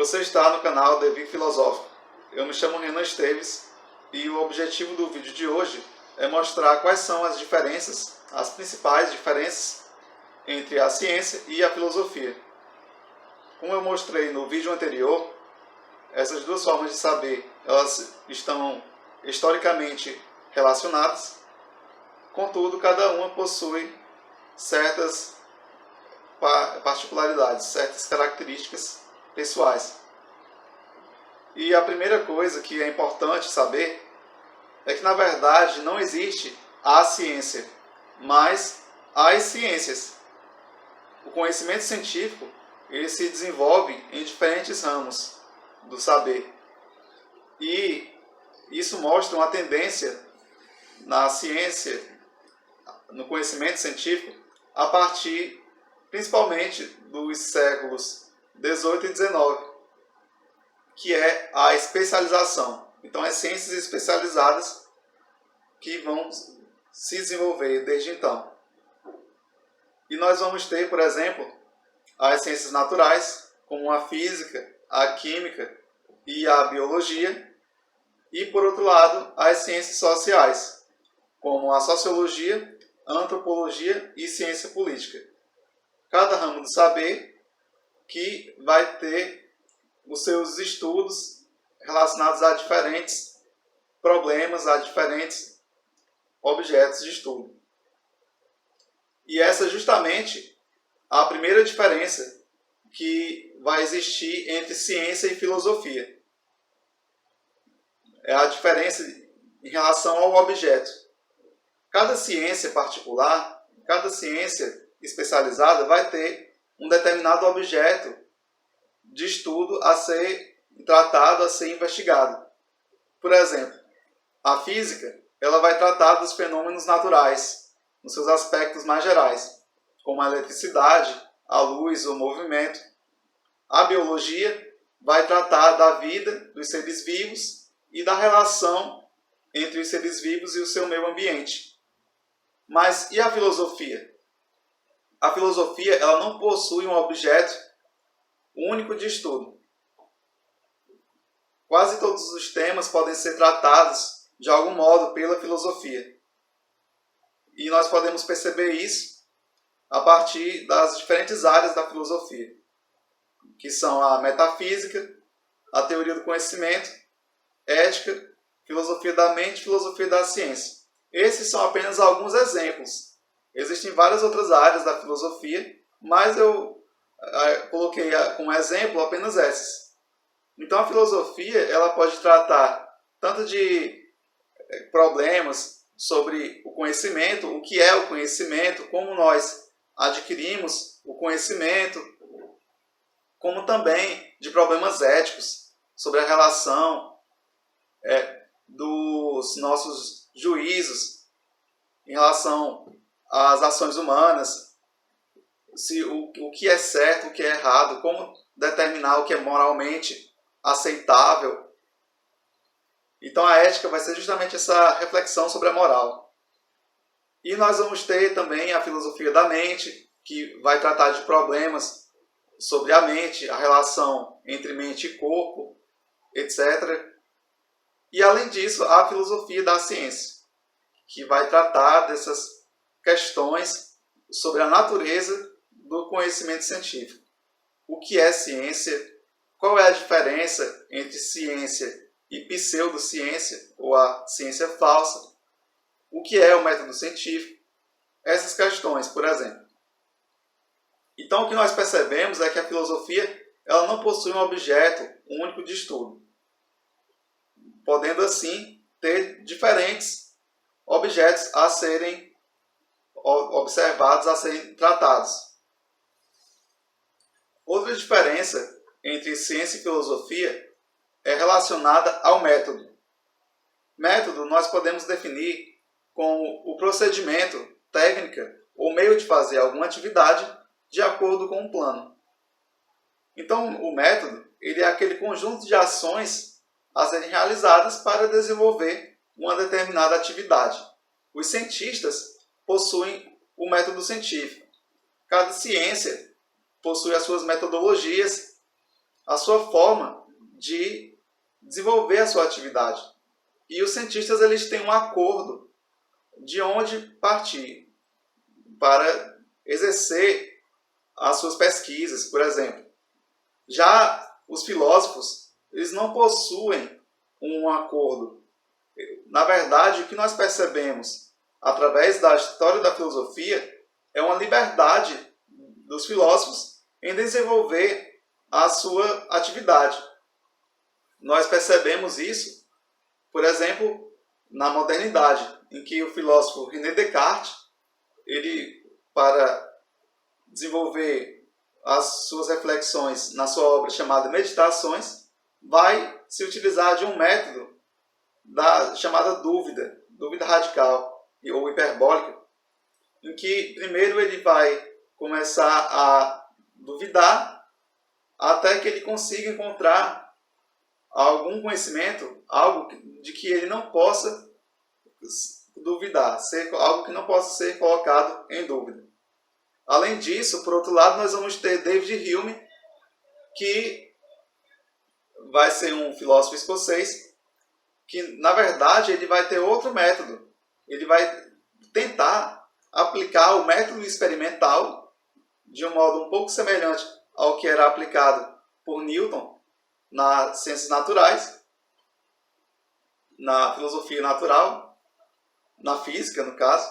Você está no canal Devir Filosófico. Eu me chamo Renan Esteves e o objetivo do vídeo de hoje é mostrar quais são as diferenças, as principais diferenças entre a ciência e a filosofia. Como eu mostrei no vídeo anterior, essas duas formas de saber elas estão historicamente relacionadas, contudo, cada uma possui certas particularidades, certas características pessoais. E a primeira coisa que é importante saber é que, na verdade, não existe a ciência, mas as ciências. O conhecimento científico ele se desenvolve em diferentes ramos do saber. E isso mostra uma tendência na ciência, no conhecimento científico, a partir principalmente dos séculos 18 e 19, que é a especialização. Então, as ciências especializadas que vão se desenvolver desde então. E nós vamos ter, por exemplo, as ciências naturais, como a física, a química e a biologia. E, por outro lado, as ciências sociais, como a sociologia, a antropologia e ciência política. Cada ramo do saber que vai ter os seus estudos relacionados a diferentes problemas, a diferentes objetos de estudo. E essa é justamente a primeira diferença que vai existir entre ciência e filosofia. É a diferença em relação ao objeto. Cada ciência particular, cada ciência especializada vai ter um determinado objeto de estudo a ser tratado, a ser investigado. Por exemplo, a física ela vai tratar dos fenômenos naturais, nos seus aspectos mais gerais, como a eletricidade, a luz, o movimento. A biologia vai tratar da vida dos seres vivos e da relação entre os seres vivos e o seu meio ambiente. Mas e a filosofia? A filosofia ela não possui um objeto único de estudo. Quase todos os temas podem ser tratados de algum modo pela filosofia. E nós podemos perceber isso a partir das diferentes áreas da filosofia, que são a metafísica, a teoria do conhecimento, ética, filosofia da mente e filosofia da ciência. Esses são apenas alguns exemplos. Existem várias outras áreas da filosofia, mas eu coloquei como exemplo apenas essas. Então a filosofia ela pode tratar tanto de problemas sobre o conhecimento, o que é o conhecimento, como nós adquirimos o conhecimento, como também de problemas éticos, sobre a relação dos nossos juízos em relação às ações humanas, se o que é certo, o que é errado, como determinar o que é moralmente aceitável. Então a ética vai ser justamente essa reflexão sobre a moral. E nós vamos ter também a filosofia da mente, que vai tratar de problemas sobre a mente, a relação entre mente e corpo, etc. E além disso, a filosofia da ciência, que vai tratar dessas questões sobre a natureza do conhecimento científico. O que é ciência? Qual é a diferença entre ciência e pseudociência, ou a ciência falsa? O que é o método científico? Essas questões, por exemplo. Então, o que nós percebemos é que a filosofia ela não possui um objeto único de estudo, podendo assim ter diferentes objetos a serem observados, a serem tratados. Outra diferença entre ciência e filosofia é relacionada ao método. Método nós podemos definir como o procedimento, técnica ou meio de fazer alguma atividade de acordo com um plano. Então, o método ele é aquele conjunto de ações a serem realizadas para desenvolver uma determinada atividade. Os cientistas possuem o método científico. Cada ciência possui as suas metodologias a sua forma de desenvolver a sua atividade. E os cientistas eles têm um acordo de onde partir para exercer as suas pesquisas, por exemplo. Já os filósofos, eles não possuem um acordo. Na verdade, o que nós percebemos através da história da filosofia é uma liberdade dos filósofos em desenvolver a sua atividade. Nós percebemos isso, por exemplo, na modernidade, em que o filósofo René Descartes, ele, para desenvolver as suas reflexões na sua obra chamada Meditações, vai se utilizar de um método da chamada dúvida radical ou hiperbólica, em que primeiro ele vai começar a duvidar até que ele consiga encontrar algum conhecimento, algo de que ele não possa duvidar, algo que não possa ser colocado em dúvida. Além disso, por outro lado, nós vamos ter David Hume, que vai ser um filósofo escocês, que na verdade ele vai ter outro método. Ele vai tentar aplicar o método experimental de um modo um pouco semelhante ao que era aplicado por Newton nas ciências naturais, na filosofia natural, na física, no caso.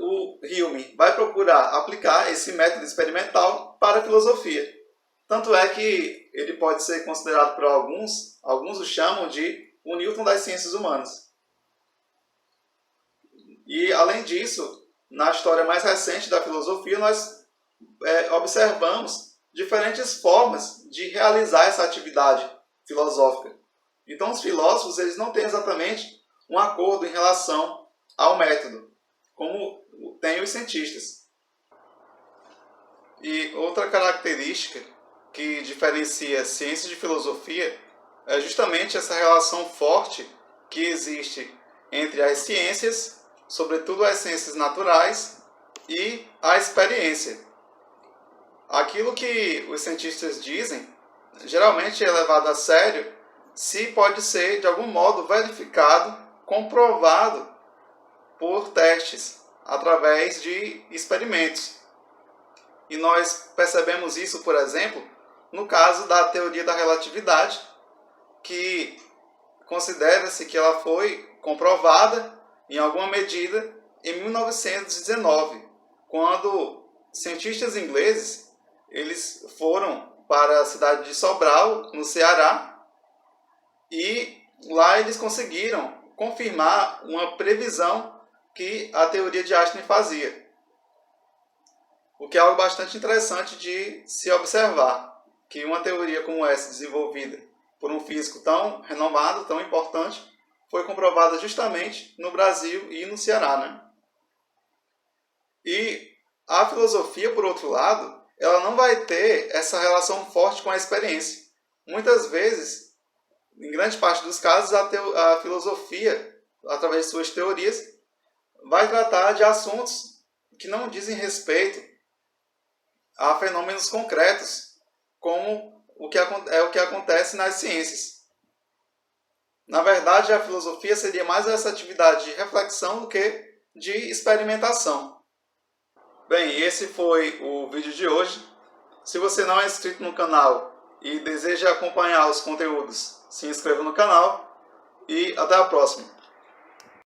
O Hume vai procurar aplicar esse método experimental para a filosofia. Tanto é que ele pode ser considerado por alguns o chamam de o Newton das ciências humanas. E, além disso, na história mais recente da filosofia, nós observamos diferentes formas de realizar essa atividade filosófica. Então, os filósofos eles não têm exatamente um acordo em relação ao método, como têm os cientistas. E outra característica que diferencia ciência de filosofia é justamente essa relação forte que existe entre as ciências, sobretudo as ciências naturais, e a experiência. Aquilo que os cientistas dizem geralmente é levado a sério se pode ser, de algum modo, verificado, comprovado por testes, através de experimentos. E nós percebemos isso, por exemplo, no caso da teoria da relatividade, que considera-se que ela foi comprovada, em alguma medida, em 1919, quando cientistas ingleses eles foram para a cidade de Sobral, no Ceará, e lá eles conseguiram confirmar uma previsão que a teoria de Einstein fazia. O que é algo bastante interessante de se observar, que uma teoria como essa, desenvolvida por um físico tão renomado, tão importante, foi comprovada justamente no Brasil e no Ceará, né? E a filosofia, por outro lado, ela não vai ter essa relação forte com a experiência. Muitas vezes, em grande parte dos casos, a filosofia, através de suas teorias, vai tratar de assuntos que não dizem respeito a fenômenos concretos, como o que acontece nas ciências. Na verdade, a filosofia seria mais essa atividade de reflexão do que de experimentação. Bem, esse foi o vídeo de hoje. Se você não é inscrito no canal e deseja acompanhar os conteúdos, se inscreva no canal e até a próxima.